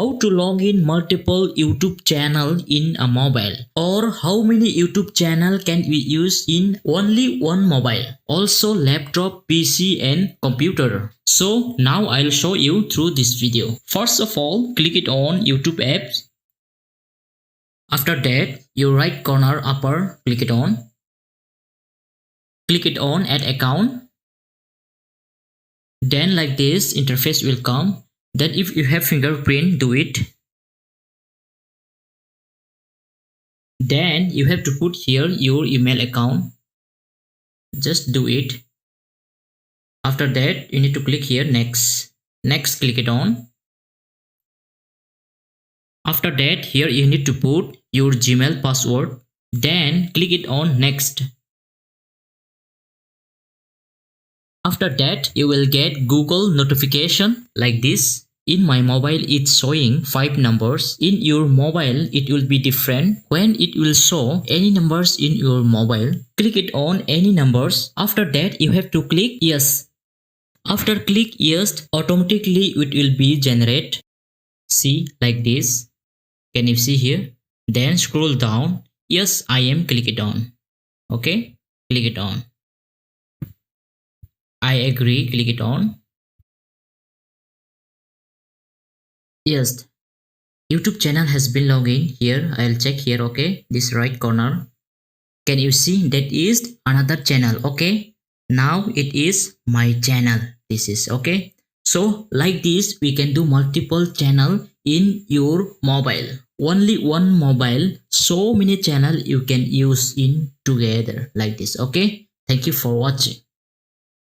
how to log in multiple YouTube channel in a mobile, or how many YouTube channel can we use in only one mobile, also laptop, PC and computer. So now I'll show you through this video. First of all, click it on YouTube apps. After that, your right corner upper, click it on. Click it on add account. Then like this interface will come. Then if you have fingerprint, do it. Then you have to put here your email account. Just do it. After that, you need to click here next. Next, click it on. After that, here you need to put your Gmail password. Then click it on next. After that, you will get Google notification like this. In my mobile, it's showing 5 numbers. In your mobile, it will be different. When it will show any numbers in your mobile, click it on any numbers. After that, you have to click yes. After click yes, automatically it will be generate. See like this. Can you see here? Then scroll down. Yes, I am. Click it on. Okay, click it on. I agree, click it on. Yes, YouTube channel has been logged in. Here I'll check here. Okay, this right corner. Can you see that is another channel? Okay, now it is my channel. This is okay. So like this we can do multiple channel in your mobile. Only one mobile, so many channel you can use in together like this. Okay, thank you for watching.